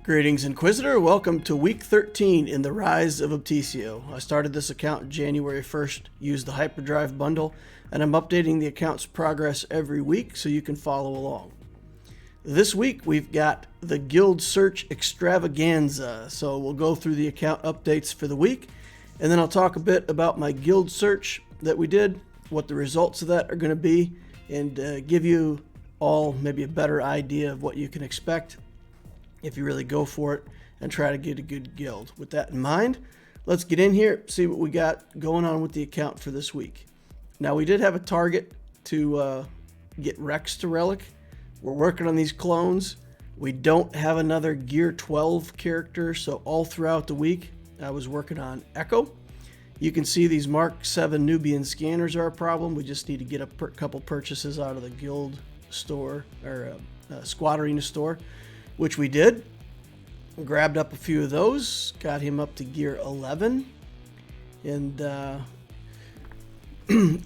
Greetings, Inquisitor. Welcome to week 13 in the Rise of Obticeo. I started this account January 1st, used the Hyperdrive bundle, and I'm updating the account's progress every week so you can follow along. This week we've got the Guild Search Extravaganza, so we'll go through the account updates for the week, and then I'll talk a bit about my guild search that we did, what the results of that are going to be, and give you all maybe a better idea of what you can expect if you really go for it and try to get a good guild. With that in mind, let's get in here, see what we got going on with the account for this week. Now, we did have a target to get Rex to Relic. We're working on these clones. We don't have another Gear 12 character, so all throughout the week, I was working on Echo. You can see these Mark 7 Nubian scanners are a problem. We just need to get a couple purchases out of the guild store, or squad arena store, which we did. Grabbed up a few of those, got him up to Gear 11, and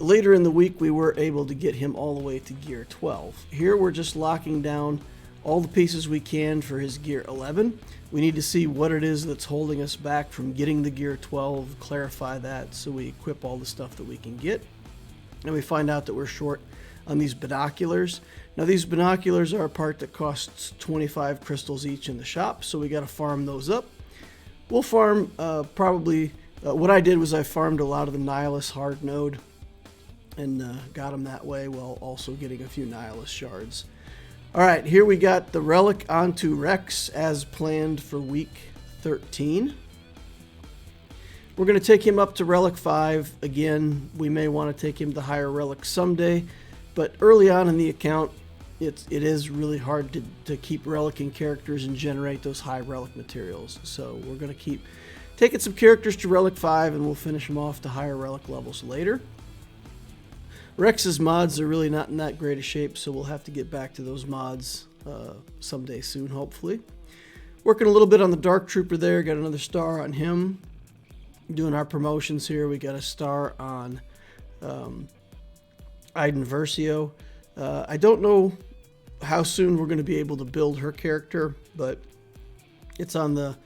later in the week we were able to get him all the way to Gear 12. Here we're just locking down all the pieces we can for his Gear 11. We need to see what it is that's holding us back from getting the Gear 12, clarify that so we equip all the stuff that we can get. And we find out that we're short on these binoculars. Now, these binoculars are a part that costs 25 crystals each in the shop, so we got to farm those up. We'll farm what I did was I farmed a lot of the Nihilus hard node and got them that way while also getting a few Nihilus shards. All right, here we got the Relic onto Rex as planned for week 13. We're going to take him up to Relic 5. Again, we may want to take him to higher Relic someday, but early on in the account, it is really hard to keep relicing characters and generate those high relic materials. So we're going to keep taking some characters to Relic 5, and we'll finish them off to higher relic levels later. Rex's mods are really not in that great a shape, so we'll have to get back to those mods someday soon, hopefully. Working a little bit on the Dark Trooper there, got another star on him. Doing our promotions here, we got a star on Iden Versio. I don't know how soon we're going to be able to build her character, but it's on the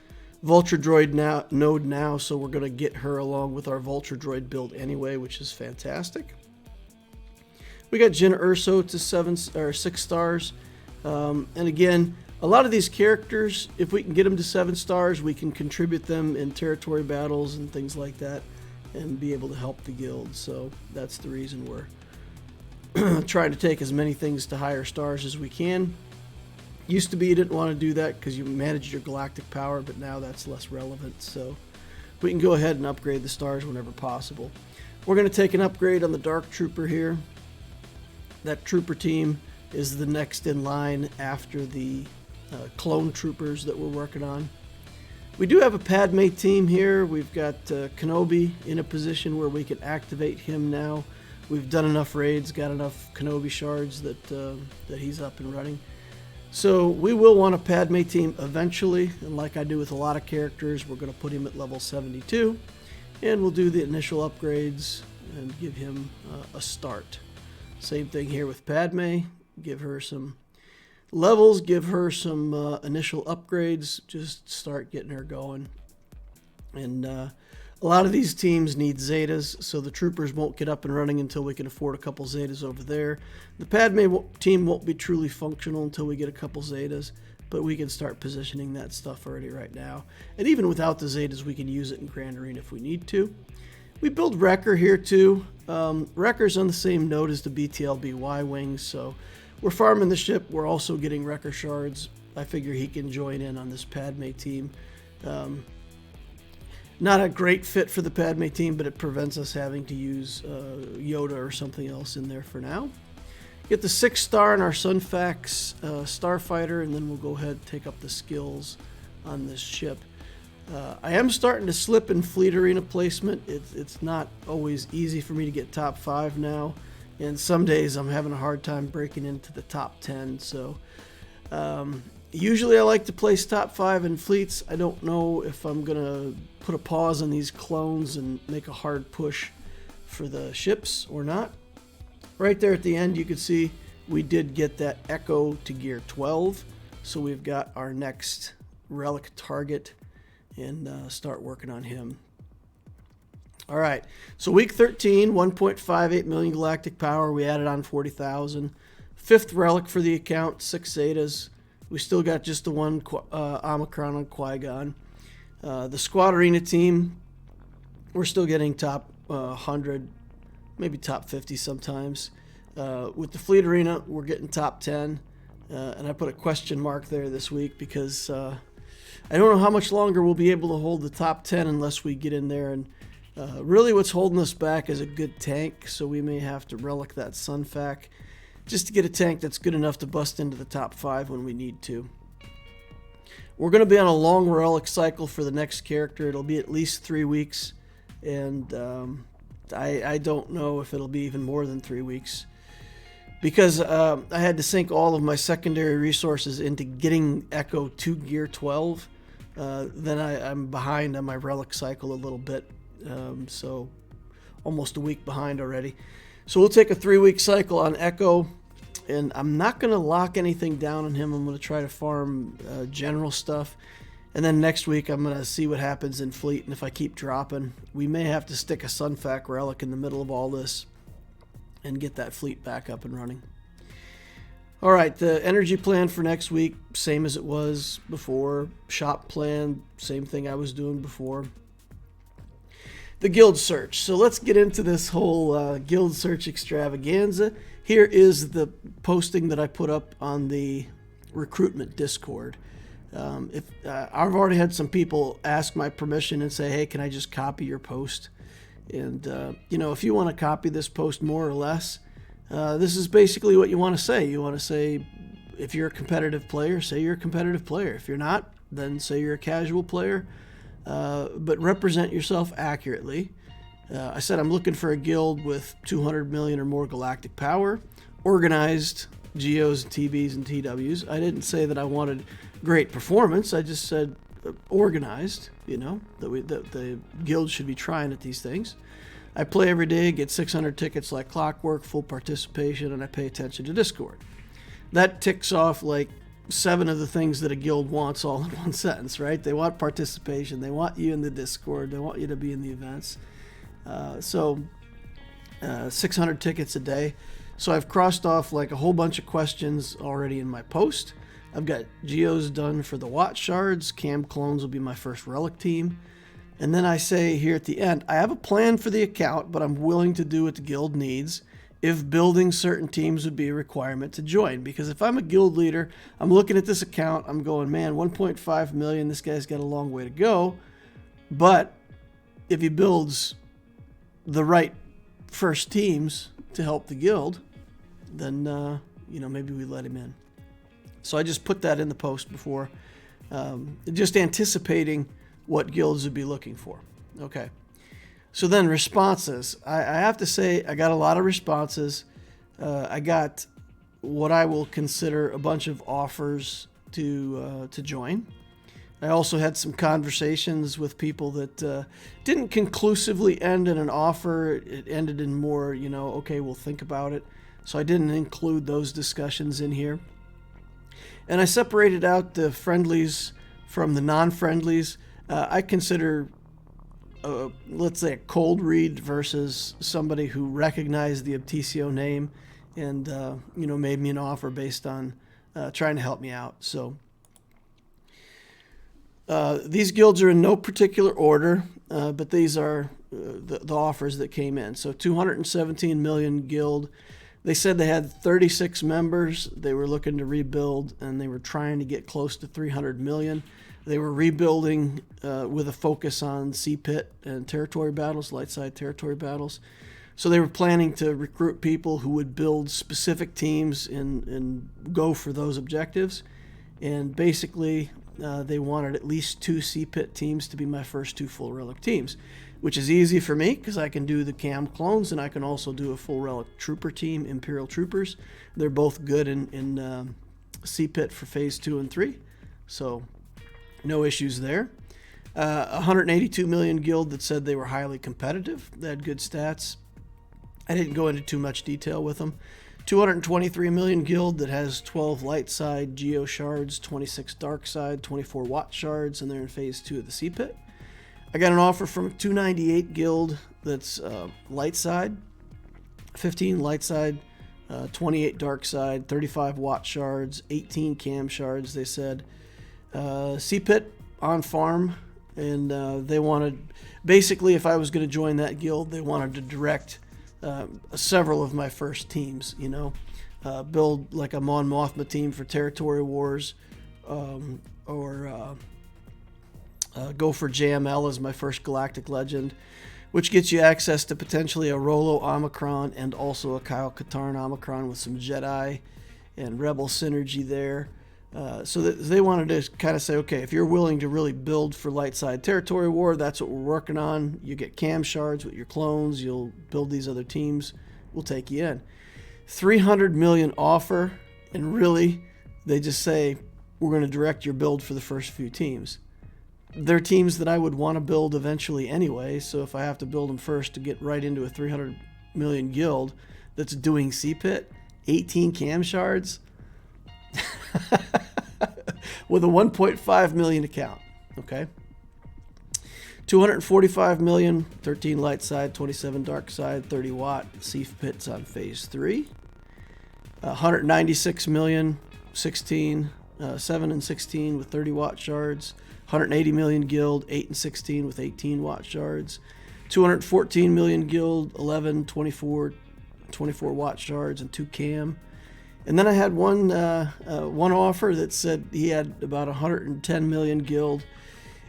Vulture Droid node now, so we're going to get her along with our Vulture Droid build anyway, which is fantastic. We got Jenna Urso to 6 stars, and again, a lot of these characters, if we can get them to 7 stars, we can contribute them in territory battles and things like that, and be able to help the guild. So that's the reason we're trying to take as many things to higher stars as we can. Used to be you didn't want to do that because you managed your galactic power, but now that's less relevant. So we can go ahead and upgrade the stars whenever possible. We're going to take an upgrade on the Dark Trooper here. That trooper team is the next in line after the clone troopers that we're working on. We do have a Padme team here. We've got Kenobi in a position where we can activate him now. We've done enough raids, got enough Kenobi shards that he's up and running. So we will want a Padme team eventually, and like I do with a lot of characters, we're going to put him at level 72, and we'll do the initial upgrades and give him a start. Same thing here with Padme. Give her some levels, give her some initial upgrades, just start getting her going. And a lot of these teams need Zetas, so the troopers won't get up and running until we can afford a couple Zetas over there. The Padme team won't be truly functional until we get a couple Zetas, but we can start positioning that stuff already right now. And even without the Zetas, we can use it in Grand Arena if we need to. We build Wrecker here too. Wrecker's on the same node as the BTLBY wings, so we're farming the ship. We're also getting Wrecker shards. I figure he can join in on this Padme team. Not a great fit for the Padme team, but it prevents us having to use Yoda or something else in there for now. Get the 6 star in our Sunfax Starfighter, and then we'll go ahead and take up the skills on this ship. I am starting to slip in Fleet Arena placement. It's not always easy for me to get top 5 now, and some days I'm having a hard time breaking into the top 10. So usually I like to place top 5 in fleets. I don't know if I'm going to put a pause on these clones and make a hard push for the ships or not. Right there at the end, you can see we did get that Echo to Gear 12. So we've got our next relic target and start working on him. All right, so week 13, 1.58 million galactic power. We added on 40,000. Fifth relic for the account, 6 Zetas. We still got just the one Omicron on Qui-Gon. The Squad Arena team, we're still getting top 100, maybe top 50 sometimes. With the Fleet Arena, we're getting top 10. And I put a question mark there this week because I don't know how much longer we'll be able to hold the top 10 unless we get in there. And really what's holding us back is a good tank, so we may have to relic that Sunfac just to get a tank that's good enough to bust into the top 5 when we need to. We're going to be on a long relic cycle for the next character. It'll be at least 3 weeks, and I don't know if it'll be even more than 3 weeks. Because I had to sink all of my secondary resources into getting Echo to Gear 12, then I'm behind on my relic cycle a little bit. So almost a week behind already. So we'll take a 3-week cycle on Echo, and I'm not going to lock anything down on him. I'm going to try to farm general stuff. And then next week I'm going to see what happens in Fleet, and if I keep dropping, we may have to stick a Sunfac relic in the middle of all this and get that fleet back up and running. All right, the energy plan for next week, same as it was before. Shop plan, same thing I was doing before. The guild search. So let's get into this whole guild search extravaganza. Here is the posting that I put up on the recruitment Discord. I've already had some people ask my permission and say, hey, can I just copy your post? And, if you want to copy this post more or less, this is basically what you want to say. You want to say, if you're a competitive player, say you're a competitive player. If you're not, then say you're a casual player, but represent yourself accurately. I said I'm looking for a guild with 200 million or more galactic power, organized GOs, TBs, and TWs. I didn't say that I wanted great performance. I just said organized, that the guild should be trying at these things. I play every day, get 600 tickets like clockwork, full participation, and I pay attention to Discord. That ticks off like 7 of the things that a guild wants all in one sentence, right? They want participation, they want you in the Discord, they want you to be in the events. 600 tickets a day. So I've crossed off like a whole bunch of questions already in my post. I've got Geos done for the Watch Shards. Cam Clones will be my first relic team. And then I say here at the end, I have a plan for the account, but I'm willing to do what the guild needs if building certain teams would be a requirement to join. Because if I'm a guild leader, I'm looking at this account, I'm going, man, 1.5 million, this guy's got a long way to go. But if he builds the right first teams to help the guild, then, maybe we let him in. So I just put that in the post before, just anticipating what guilds would be looking for. Okay. So then responses. I have to say I got a lot of responses. I got what I will consider a bunch of offers to join. I also had some conversations with people that didn't conclusively end in an offer. It ended in more, okay, we'll think about it. So I didn't include those discussions in here. And I separated out the friendlies from the non-friendlies. I consider, let's say, a cold read versus somebody who recognized the Obticeo name and, made me an offer based on trying to help me out. So these guilds are in no particular order, but these are the offers that came in. So 217 million guild. They said they had 36 members. They were looking to rebuild, and they were trying to get close to 300 million. They were rebuilding with a focus on Piett and territory battles, light side territory battles. So they were planning to recruit people who would build specific teams and go for those objectives. And basically, they wanted at least 2 Piett teams to be my first 2 full relic teams, which is easy for me because I can do the Cam Clones and I can also do a full relic trooper team, Imperial Troopers. They're both good in Piett for phase 2 and 3. So no issues there. 182 million guild that said they were highly competitive. They had good stats. I didn't go into too much detail with them. 223 million guild that has 12 light side geo shards, 26 dark side, 24 watt shards, and they're in phase 2 of the sea pit. I got an offer from 298 guild that's light side, 15 light side, 28 dark side, 35 watt shards, 18 cam shards. They said sea pit on farm, and they wanted, basically, if I was going to join that guild, they wanted to direct several of my first teams, you know, build like a Mon Mothma team for territory wars, or go for JML as my first galactic legend, which gets you access to potentially a Rolo Omicron and also a Kyle Katarn Omicron with some Jedi and Rebel synergy there. So that they wanted to kind of say, okay, if you're willing to really build for light side territory war, that's what we're working on. You get cam shards with your clones, you'll build these other teams, we'll take you in. 300 million offer, and really, they just say, we're going to direct your build for the first few teams. They're teams that I would want to build eventually anyway, so if I have to build them first to get right into a 300 million guild that's doing CPIT, 18 cam shards, with a 1.5 million account, okay? 245 million, 13 light side, 27 dark side, 30 watt, Seaf Pits on phase 3. 196 million, 16, 7 and 16 with 30 watt shards. 180 million guild, 8 and 16 with 18 watt shards. 214 million guild, 11, 24 watt shards, and 2 cam. And then I had one offer that said he had about 110 million guild,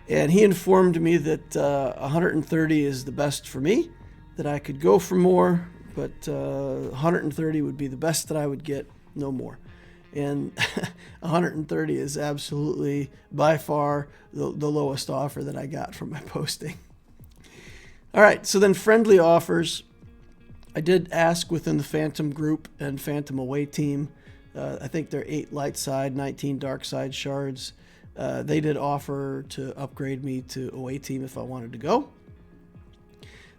and he informed me that 130 is the best for me, that I could go for more, but 130 would be the best that I would get, no more. And 130 is absolutely by far the lowest offer that I got from my posting. All right, so then friendly offers. I did ask within the Phantom group and Phantom away team. I think they're 8 light side, 19 dark side shards. They did offer to upgrade me to away team if I wanted to go.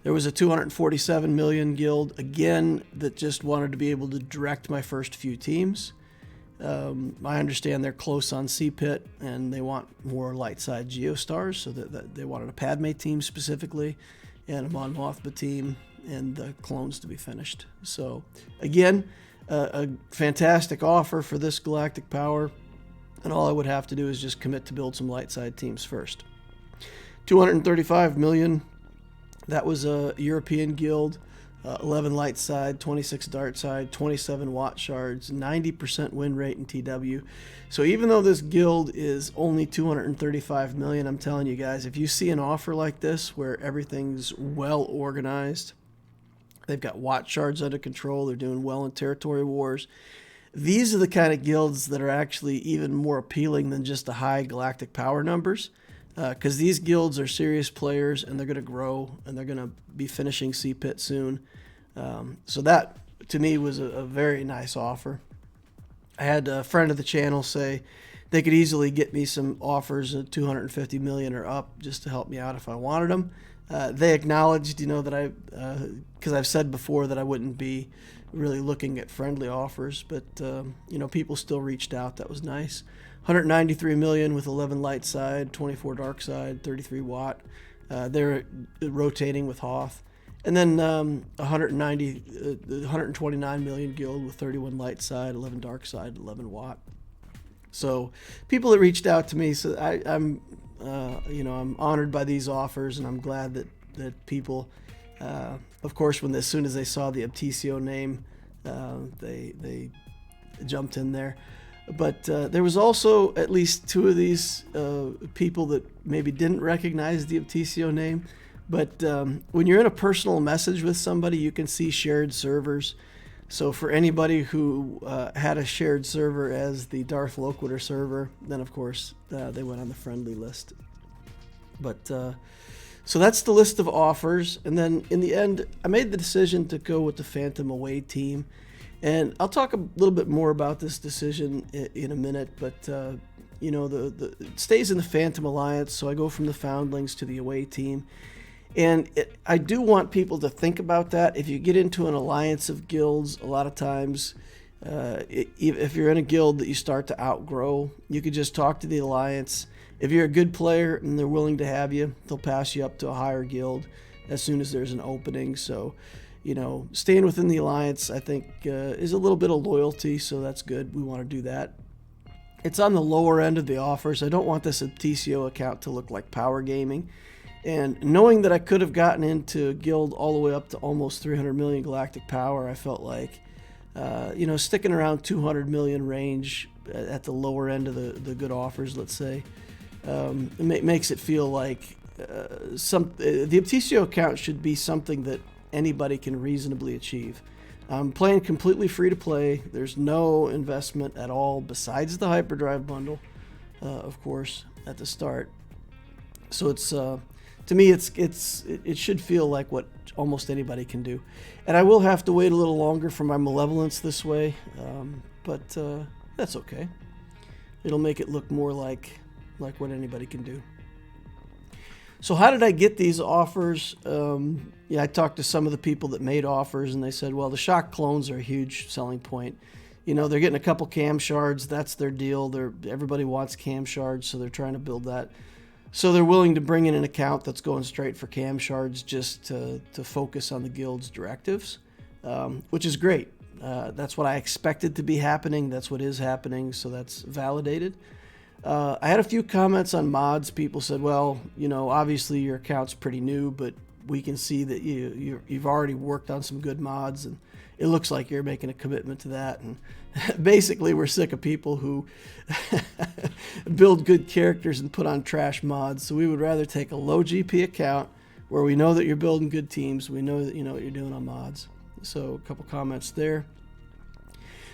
There was a 247 million guild, again, that just wanted to be able to direct my first few teams. I understand they're close on CPIT and they want more light side Geostars, so that they wanted a Padme team specifically and a Mon Mothma team and the clones to be finished. So again, a fantastic offer for this galactic power, and all I would have to do is just commit to build some light side teams first. 235 million, that was a European guild. 11 light side, 26 dark side, 27 watt shards, 90% win rate in TW. So even though this guild is only 235 million, I'm telling you guys, if you see an offer like this where everything's well organized, they've got watt shards under control, they're doing well in territory wars, these are the kind of guilds that are actually even more appealing than just the high galactic power numbers. Because these guilds are serious players and they're going to grow and they're going to be finishing CPIT soon. So that, to me, was a very nice offer. I had a friend of the channel say they could easily get me some offers of 250 million or up just to help me out if I wanted them. They acknowledged, you know, that because I've said before that I wouldn't be really looking at friendly offers, but, you know, people still reached out. That was nice. 193 million with 11 light side, 24 dark side, 33 watt. They're rotating with Hoth. And then 129 million guild with 31 light side, 11 dark side, 11 watt. So people that reached out to me, so I'm I'm honored by these offers, and I'm glad that people, of course, as soon as they saw the Obticeo name, they jumped in there. But there was also at least 2 of these people that maybe didn't recognize the Obticeo name. But when you're in a personal message with somebody, you can see shared servers. So for anybody who had a shared server as the Darth Loquitur server, then of course they went on the friendly list. But so that's the list of offers. And then in the end, I made the decision to go with the Phantom away team. And I'll talk a little bit more about this decision in a minute, but it stays in the Phantom Alliance, so I go from the Foundlings to the away team. And I do want people to think about that. If you get into an alliance of guilds, a lot of times, if you're in a guild that you start to outgrow, you could just talk to the alliance. If you're a good player and they're willing to have you, they'll pass you up to a higher guild as soon as there's an opening. So, staying within the alliance, I think, is a little bit of loyalty, so that's good. We want to do that. It's on the lower end of the offers. I don't want this Obticeo account to look like power gaming. And knowing that I could have gotten into a guild all the way up to almost 300 million galactic power, I felt like, sticking around 200 million range at the lower end of the good offers, let's say, it makes it feel like the Obticeo account should be something that anybody can reasonably achieve. I'm playing completely free to play. There's no investment at all besides the hyperdrive bundle, of course, at the start. So it's to me, it should feel like what almost anybody can do. And I will have to wait a little longer for my malevolence this way, but that's okay. It'll make it look more like what anybody can do. So how did I get these offers? I talked to some of the people that made offers, and they said, well, the Shaak Clones are a huge selling point. They're getting a couple cam shards. That's their deal. Everybody wants cam shards, so they're trying to build that. So they're willing to bring in an account that's going straight for cam shards just to focus on the guild's directives, which is great. That's what I expected to be happening. That's what is happening, so that's validated. I had a few comments on mods. People said, well, obviously your account's pretty new, but we can see that you've already worked on some good mods, and it looks like you're making a commitment to that. And basically, we're sick of people who build good characters and put on trash mods. So we would rather take a low GP account where we know that you're building good teams. We know that you know what you're doing on mods. So a couple comments there.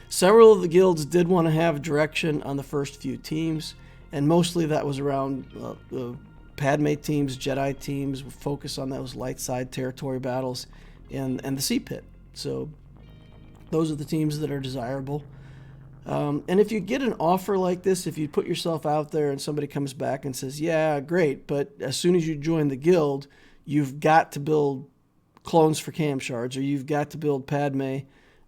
Several of the guilds did want to have direction on the first few teams, and mostly that was around Padme teams, Jedi teams. Focus on those light side territory battles and the Sea Pit. So those are the teams that are desirable. And if you get an offer like this, if you put yourself out there and somebody comes back and says, yeah, great, but as soon as you join the guild, you've got to build clones for cam shards, or you've got to build Padme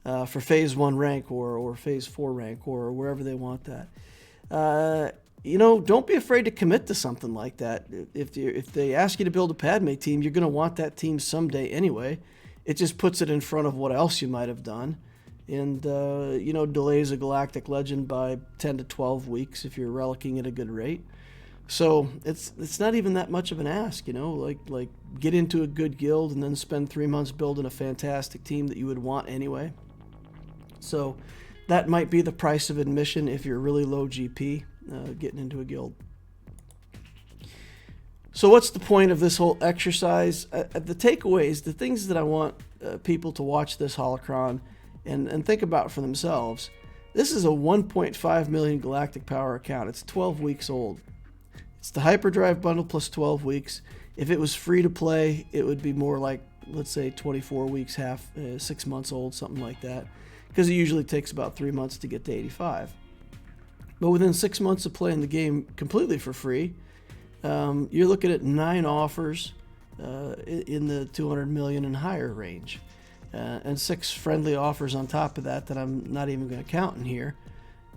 for phase 1 rank or phase 4 rank or wherever they want that. Don't be afraid to commit to something like that. If they ask you to build a Padme team, you're going to want that team someday anyway. It just puts it in front of what else you might have done, and delays a galactic legend by 10 to 12 weeks if you're relicking at a good rate. So it's not even that much of an ask, like get into a good guild and then spend 3 months building a fantastic team that you would want anyway. So that might be the price of admission if you're really low GP getting into a guild. So what's the point of this whole exercise? The takeaways, the things that I want people to watch this holocron and think about for themselves. This is a 1.5 million galactic power account. It's 12 weeks old. It's the hyperdrive bundle plus 12 weeks. If it was free to play, it would be more like, let's say, 24 weeks, 6 months old, something like that, because it usually takes about 3 months to get to 85. But within 6 months of playing the game completely for free, you're looking at 9 offers in the 200 million and higher range, and 6 friendly offers on top of that I'm not even going to count in here.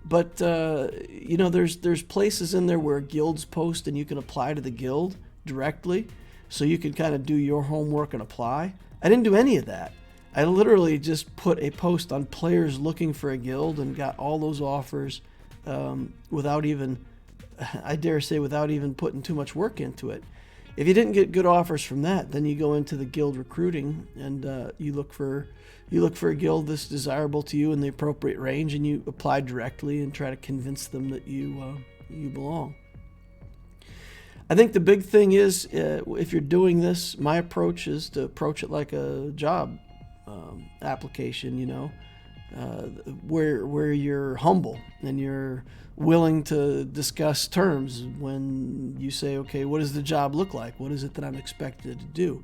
But there's places in there where guilds post and you can apply to the guild directly, so you can kind of do your homework and apply. I didn't do any of that. I literally just put a post on players looking for a guild and got all those offers without even putting too much work into it. If you didn't get good offers from that, then you go into the guild recruiting and you look for a guild that's desirable to you in the appropriate range, and you apply directly and try to convince them that you belong. I think the big thing is, if you're doing this, my approach is to approach it like a job application, where you're humble and you're willing to discuss terms when you say, okay, what does the job look like? What is it that I'm expected to do?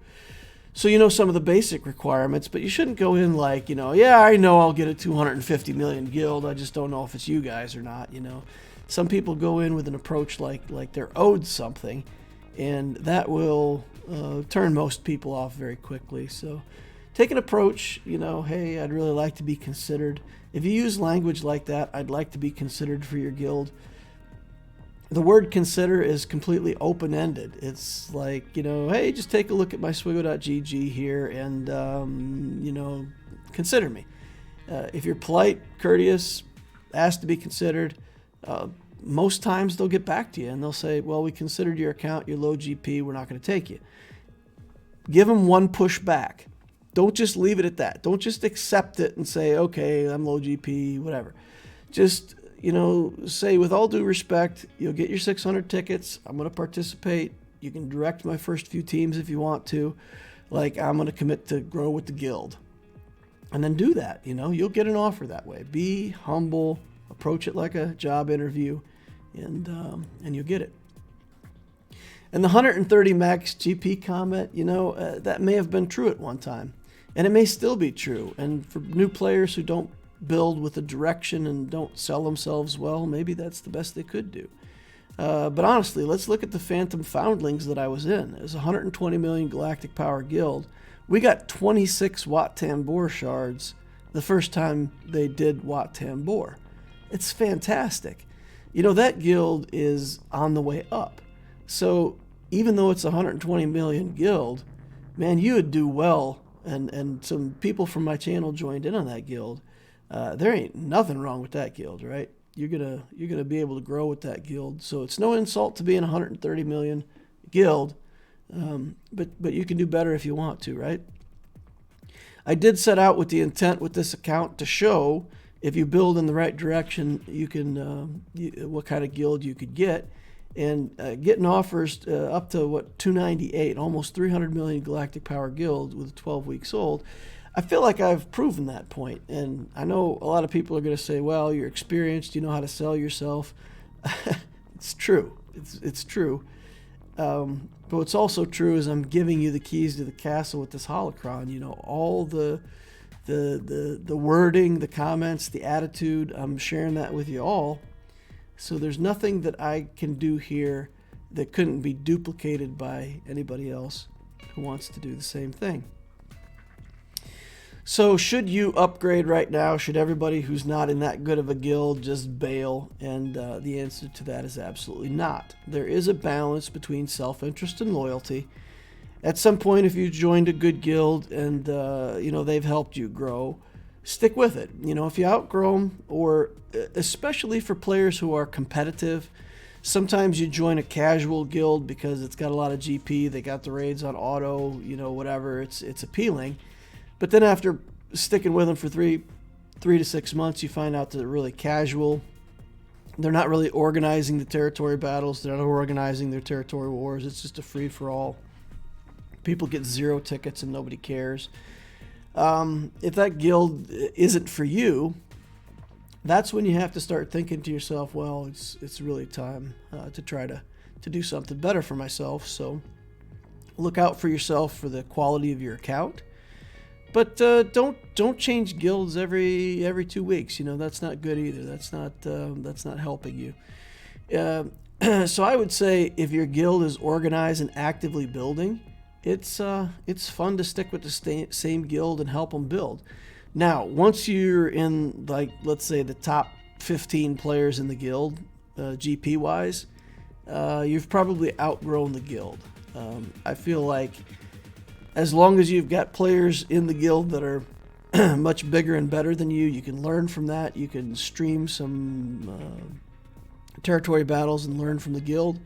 So some of the basic requirements, but you shouldn't go in like, yeah, I know I'll get a 250 million guild. I just don't know if it's you guys or not. Some people go in with an approach like they're owed something, and that will turn most people off very quickly. So take an approach, hey, I'd really like to be considered. If you use language like that, I'd like to be considered for your guild. The word consider is completely open-ended. It's like, hey, just take a look at my Swgoh.gg here and, consider me. If you're polite, courteous, asked to be considered, most times they'll get back to you and they'll say, well, we considered your account, you're low GP, we're not going to take you. Give them one push back. Don't just leave it at that. Don't just accept it and say, okay, I'm low GP, whatever. Just, say, with all due respect, you'll get your 600 tickets. I'm going to participate. You can direct my first few teams if you want to. Like, I'm going to commit to grow with the guild. And then do that. You'll get an offer that way. Be humble. Approach it like a job interview, and you'll get it. And the 130 max GP comment, that may have been true at one time, and it may still be true. And for new players who don't build with a direction and don't sell themselves well, maybe that's the best they could do. But honestly, let's look at the Phantom Foundlings that I was in. It was a 120 million galactic power guild. We got 26 Wat Tambor shards the first time they did Wat Tambor. It's fantastic. That guild is on the way up. So even though it's a 120 million guild, man, you would do well. And some people from my channel joined in on that guild. There ain't nothing wrong with that guild, right? You're gonna be able to grow with that guild. So it's no insult to be in a 130 million guild, but you can do better if you want to, right? I did set out with the intent with this account to show if you build in the right direction, you can what kind of guild you could get, and getting offers up to 298, almost 300 million galactic power guild with 12 weeks old. I feel like I've proven that point, and I know a lot of people are going to say, well, you're experienced, you know how to sell yourself. It's true. It's true. But what's also true is I'm giving you the keys to the castle with this holocron. All the wording, the comments, the attitude, I'm sharing that with you all. So there's nothing that I can do here that couldn't be duplicated by anybody else who wants to do the same thing. So should you upgrade right now? Should everybody who's not in that good of a guild just bail? And the answer to that is absolutely not. There is a balance between self-interest and loyalty. At some point, if you joined a good guild and they've helped you grow, stick with it. If you outgrow them, or especially for players who are competitive, sometimes you join a casual guild because it's got a lot of GP, they got the raids on auto, whatever, it's appealing. But then after sticking with them for three to 6 months, you find out that they're really casual. They're not really organizing the territory battles. They're not organizing their territory wars. It's just a free-for-all. People get 0 tickets and nobody cares. If that guild isn't for you, that's when you have to start thinking to yourself, well, it's really time to try to do something better for myself. So look out for yourself for the quality of your account. But don't change guilds every 2 weeks. That's not good either. That's not helping you. So I would say if your guild is organized and actively building, it's fun to stick with the same guild and help them build. Now, once you're in, like, let's say the top 15 players in the guild, GP wise, you've probably outgrown the guild. I feel like as long as you've got players in the guild that are much bigger and better than you can learn from that. You can stream some territory battles and learn from the guild.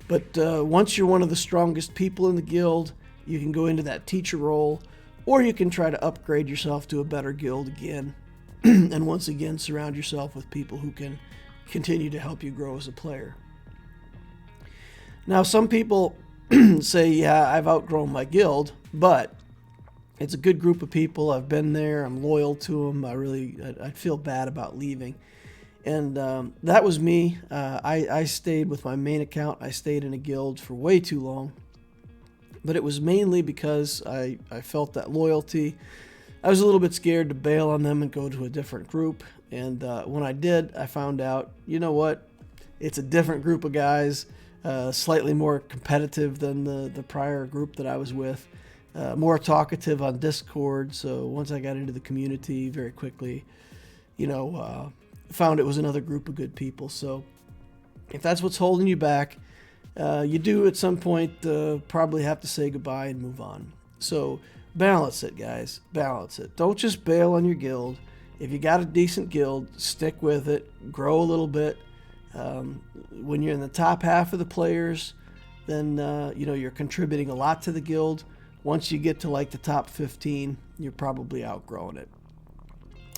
But once you're one of the strongest people in the guild, you can go into that teacher role, or you can try to upgrade yourself to a better guild again. And once again, surround yourself with people who can continue to help you grow as a player. Now, some people say, yeah, I've outgrown my guild, but it's a good group of people. I've been there. I'm loyal to them. I'd feel bad about leaving. And that was me. I stayed with my main account. I stayed in a guild for way too long. But it was mainly because I felt that loyalty. I was a little bit scared to bail on them and go to a different group. And when I did, I found out, you know what? It's a different group of guys. slightly more competitive than the prior group that I was with. More talkative on Discord. So once I got into the community very quickly, found it was another group of good people. So if that's what's holding you back, you do at some point probably have to say goodbye and move on. So balance it, guys. Balance it. Don't just bail on your guild. If you got a decent guild, stick with it. Grow a little bit. When you're in the top half of the players, then you're contributing a lot to the guild. Once you get to like the top 15, you're probably outgrowing it.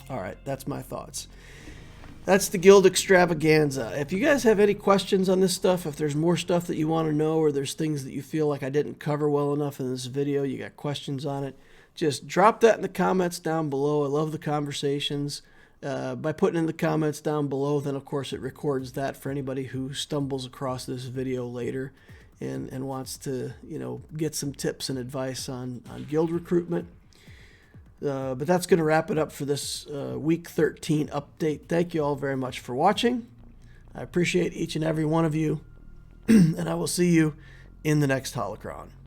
All right, that's my thoughts. That's the guild extravaganza. If you guys have any questions on this stuff, if there's more stuff that you want to know, or there's things that you feel like I didn't cover well enough in this video, you got questions on it, just drop that in the comments down below. I love the conversations. By putting in the comments down below, then of course it records that for anybody who stumbles across this video later and wants to, get some tips and advice on guild recruitment. But that's going to wrap it up for this week 13 update. Thank you all very much for watching. I appreciate each and every one of you, and I will see you in the next Holocron.